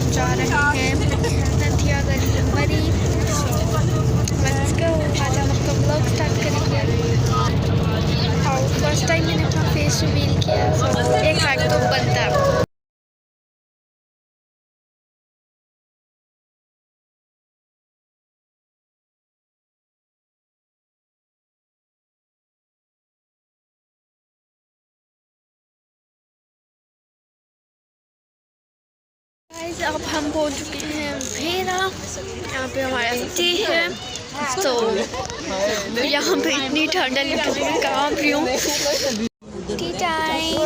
हम जा रहे हैं नथिया गली मरी। Let's go. आज हम अपना ब्लॉग स्टार्ट करेंगे और फर्स्ट टाइम मैंने अपना फेस रिवील किया, तो एक लाइक तो बनता है। गाइस अब हम पहुंच चुके हैं भेरा। यहाँ पे हमारा स्टे है, तो यहाँ पे इतनी ठंडा लग रही है, कहाँ भी हूँ। T time.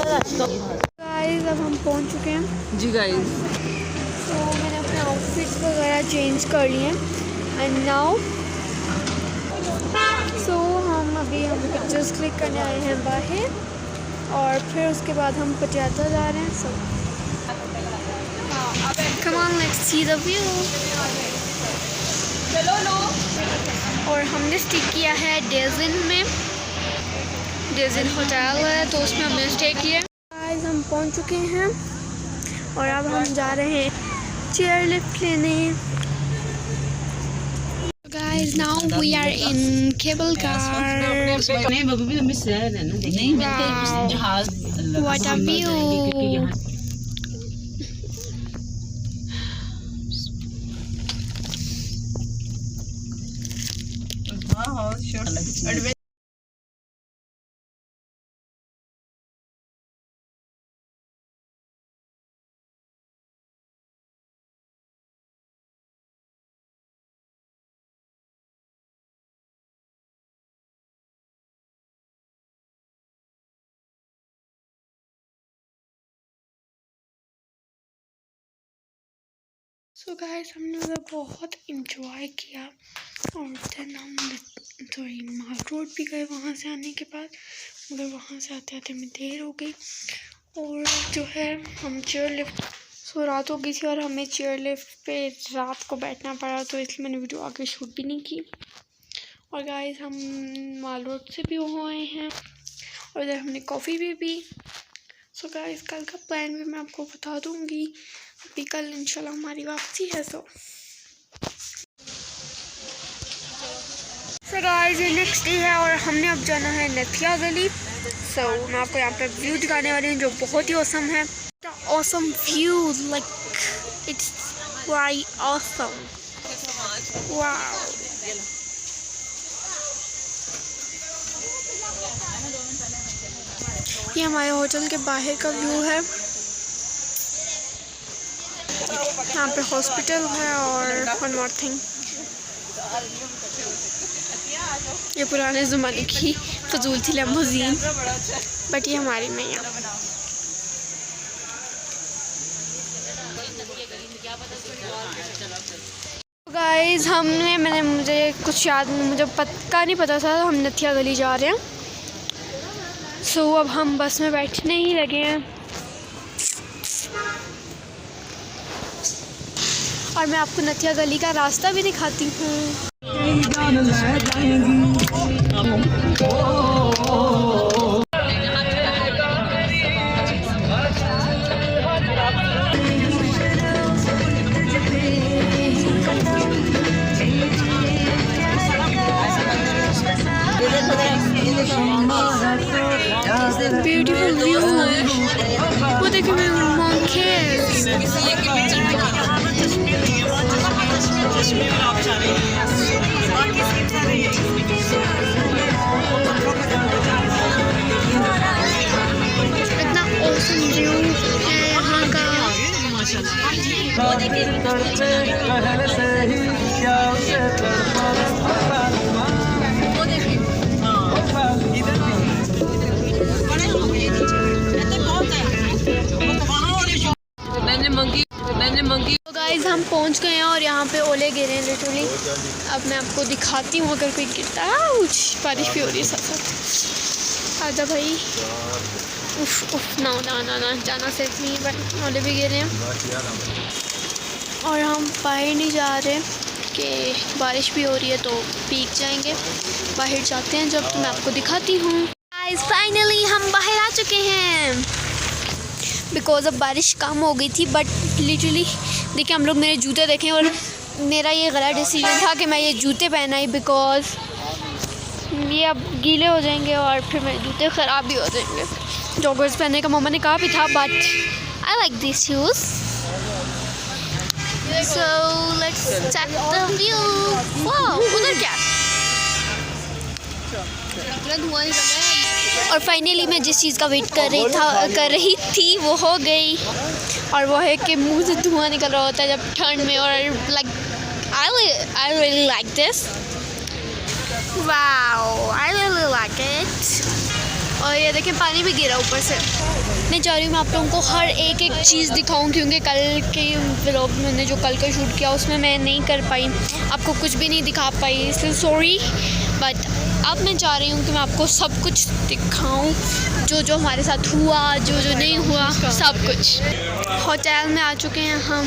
गाइस अब हम पहुंच चुके हैं जी गाइस। तो मैंने अपने आउटफिट्स वगैरह चेंज कर लिए एंड नाउ हम पिक्चर्स क्लिक करने आए हैं बाहर और फिर उसके बाद हम पटियाला जा रहे हैं। Come on, let's see the view. और हमने स्टे किया है डेज़िन में। डेज़िन होटल है तो उसमें हमने स्टे किया। गाइस हम पहुंच चुके हैं और अब हम जा रहे हैं चेयर लिफ्ट लेने। Guys, now we are in cable car. Wow. What a view. So guys हमने उधर बहुत इंजॉय किया और देन हम माल रोड भी गए। वहाँ से आने के बाद मगर वहाँ से आते आते में देर हो गई और जो है हम चेयर लिफ्ट रात हो गई थी और हमें चेयर लिफ्ट पे रात को बैठना पड़ा, तो इसलिए मैंने वीडियो आगे शूट भी नहीं की। और गाइस हम माल रोड से भी हो आए हैं और इधर हमने कॉफ़ी भी पी। सो गाइस कल का प्लान भी मैं आपको बता दूँगी। अभी कल इंशाल्लाह हमारी वापसी है। सो गाइस ये नेक्स्ट डे है और हमने अब जाना है नथिया गली। सो मैं आपको यहाँ पे व्यू दिखाने वाली हूँ जो बहुत ही ऑसम है। Awesome view, like it's quite awesome. Wow. ये हमारे होटल के बाहर का व्यू है। यहाँ पे हॉस्पिटल है और वन मोर थिंग, ये पुराने ज़माने की फजूल थी लैम्बोर्गिनी, बट ये हमारी नहीं है। गाइस मुझे कुछ याद, मुझे पक्का नहीं पता था हम नथिया गली जा रहे हैं। सो अब हम बस में बैठने ही लगे हैं और मैं आपको नथिया गली का रास्ता भी दिखाती हूँ। Beautiful view. वो देखो monkeys। इतना ऑसम व्यू है यहाँ का। मैंने मंगी। तो गाइस हम पहुँच गए हैं और यहाँ पे ओले गिरे हैं लिटरली। अब मैं आपको दिखाती हूँ अगर कोई गिरता है। बारिश भी हो रही है साथ साथ। आजा भाई। उफ ना जाना सेफ नहीं है, बट ओले भी गिरे हैं और हम बाहर नहीं जा रहे कि बारिश भी हो रही है तो भीग जाएंगे। बाहर जाते हैं जब, तो मैं आपको दिखाती हूँ। गाइस फाइनली हम बाहर आ चुके हैं बिकॉज अब बारिश कम हो गई थी, बट लिटरली देखिए हम लोग मेरे जूते देखें, और मेरा ये गलत डिसीजन था कि मैं ये जूते पहनाई, बिकॉज ये अब गीले हो जाएंगे और फिर मेरे जूते ख़राब भी हो जाएंगे। जॉगर्स पहनने का मम्मा ने कहा भी था, but I like this shoes. So let's check the view. Wow, उधर क्या? धुआं निकल रहा है। और फाइनली मैं जिस चीज़ का वेट कर रही थी वो हो गई, और वो है कि मुंह से धुआं निकल रहा होता है जब ठंड में। और like I really like this. Wow, I really like it. और ये देखें पानी भी गिरा ऊपर से। मैं चाह रही हूँ मैं आप लोगों को हर एक चीज़ दिखाऊँ, क्योंकि कल के व्लॉग मैंने जो कल का शूट किया उसमें मैं नहीं कर पाई, आपको कुछ भी नहीं दिखा पाई, इसलिए सॉरी। बट अब मैं चाह रही हूँ कि मैं आपको सब कुछ दिखाऊं, जो जो हमारे साथ हुआ, जो जो नहीं हुआ, सब कुछ। होटल में आ चुके हैं हम।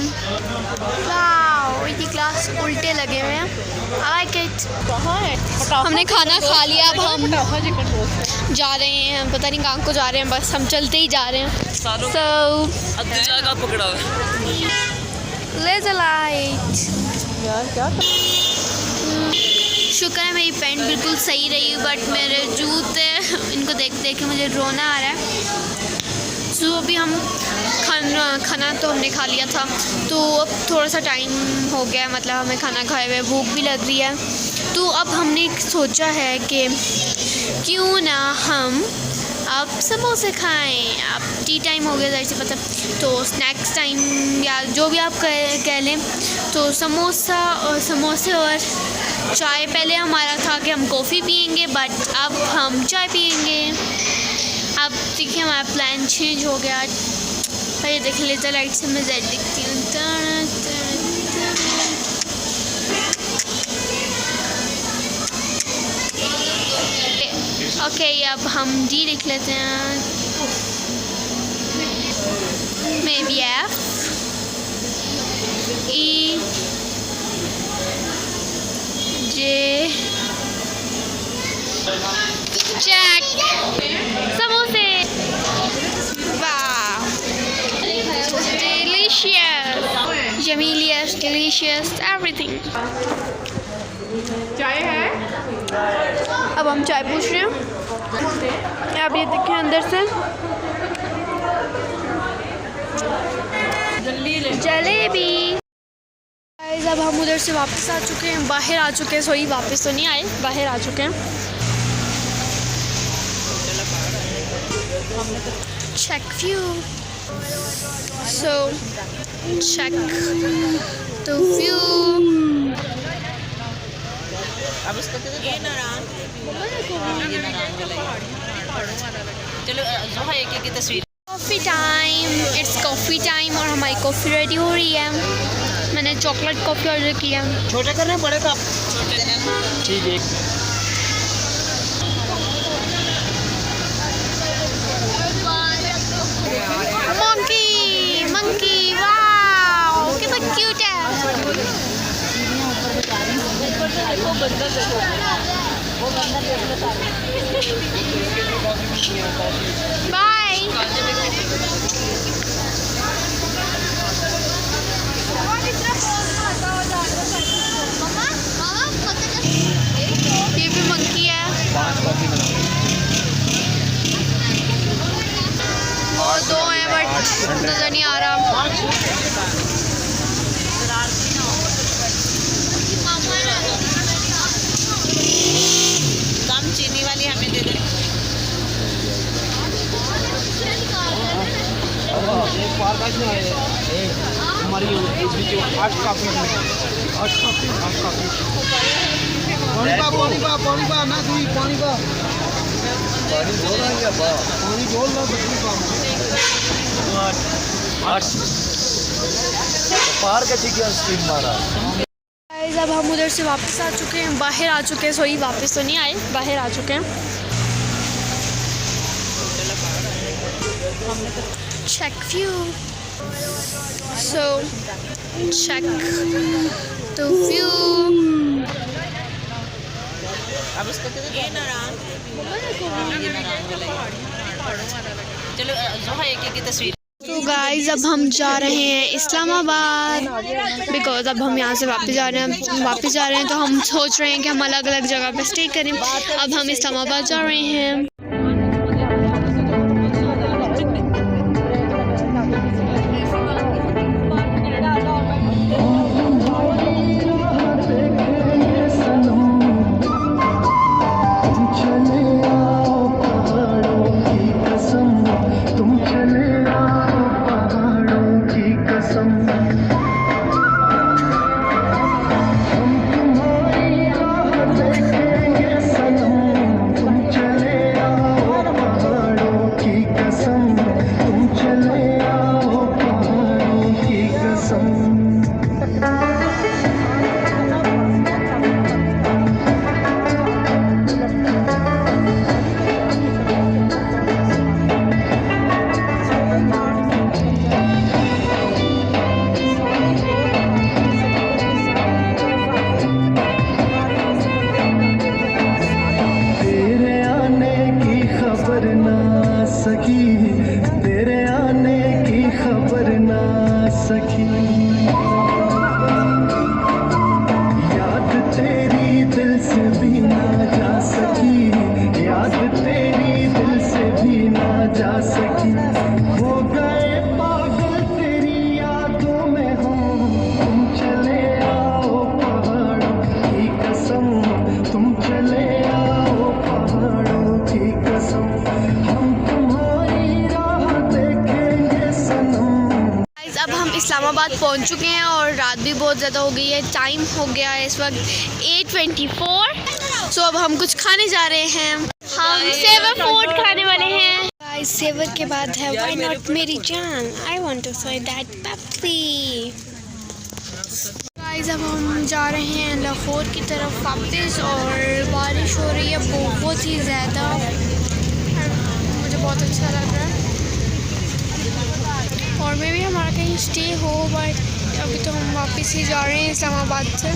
वाओ, ये ग्लास उल्टे लगे हुए हैं। I like it. हमने खाना खा लिया, अब हम जा रहे हैं, पता नहीं कहाँ को जा रहे हैं, बस हम चलते ही जा रहे हैं। सो पकड़ा लेट्स लाइट। शुक्र है मेरी पैंट बिल्कुल सही रही, बट मेरे जूते इनको देख देख के मुझे रोना आ रहा है। सो अभी हम खाना तो हमने खा लिया था, तो अब थोड़ा सा टाइम हो गया, मतलब हमें खाना खाए हुए भूख भी लग रही है। तो अब हमने सोचा है कि क्यों ना हम अब समोसे खाएं। अब टी टाइम हो गया ज़ाहिर सी पता, तो स्नैक्स टाइम या जो भी आप कह लें। तो समोसे और चाय। पहले हमारा था कि हम कॉफ़ी पियेंगे, बट अब हम चाय पियेंगे। अब देखिए हमारा प्लान चेंज हो गया। ये देख लेते लाइट से मैं जेड दिखती हूँ। ओके, अब हम डी लिख लेते हैं। Maybe F E J check समोसे। वाह, डिलीशियस, यमीलियस, डिलीशियस, एवरीथिंग। चाय है? अब हम चाय पूछ रहे हैं। अब ये देखें अंदर से जलेबी। अब हम उधर से वापस आ चुके हैं, बाहर आ चुके हैं। सॉरी, वापस तो नहीं आए, बाहर आ चुके हैं। Check view. So check the view. अब इसको ये नारायण चलो जो है एक एक तस्वीर। Coffee time, it's coffee time, और हमारी कॉफ़ी रेडी हो रही है। मैंने चॉकलेट कॉफ़ी ऑर्डर किया। छोटे कर रहे हैं बड़े कप? ठीक है। मंकी मंकी, वाओ कितना क्यूट है। बाय। ये भी मंकी है। और दो हैं बट नजर नहीं आ रहा। कम चीनी वाली हमें दे दे। हमारी आज काफी पानी पा ना दूई पानी पा पानी बोल ना पार का ठीक है स्टीम मारा। अब हम उधर से वापस आ चुके हैं, बाहर आ चुके हैं। सॉरी, वापस तो नहीं आए, बाहर आ चुके हैं। check view. So check the view. अब इसको ये नारायण चलो जो है एक एक की तस्वीर। तो गाइस अब हम जा रहे हैं इस्लामाबाद, बिकॉज अब हम यहाँ से वापस जा रहे हैं तो हम सोच रहे हैं कि हम अलग अलग जगह पे स्टे करें। अब हम इस्लामाबाद जा रहे हैं। तेरे आने की खबर ना सकी, याद तेरी दिल से भी ना जा सकी, याद तेरी दिल से भी ना जा सकी। हो गए पागल तेरी यादों में हम, तुम चले आओ पहाड़ों की कसम, तुम चले आओ पहाड़ों की कसम, हम अब हम इस्लामाबाद पहुंच चुके हैं और रात भी बहुत ज़्यादा हो गई है। टाइम हो गया है इस वक्त 8:24। सो अब हम कुछ खाने जा रहे हैं। हम सेवर फूड खाने वाले हैं। गाइस सेवर के बाद है व्हाई नॉट मेरी जान, I want to say that Pepsi. Guys अब हम जा रहे हैं लाहौर की तरफ वापस और बारिश हो रही है बहुत ही ज़्यादा, मुझे बहुत अच्छा लग रहा है। और मे भी हमारा कहीं स्टे हो, बट अभी तो हम वापस ही जा रहे हैं इस्लामाबाद से।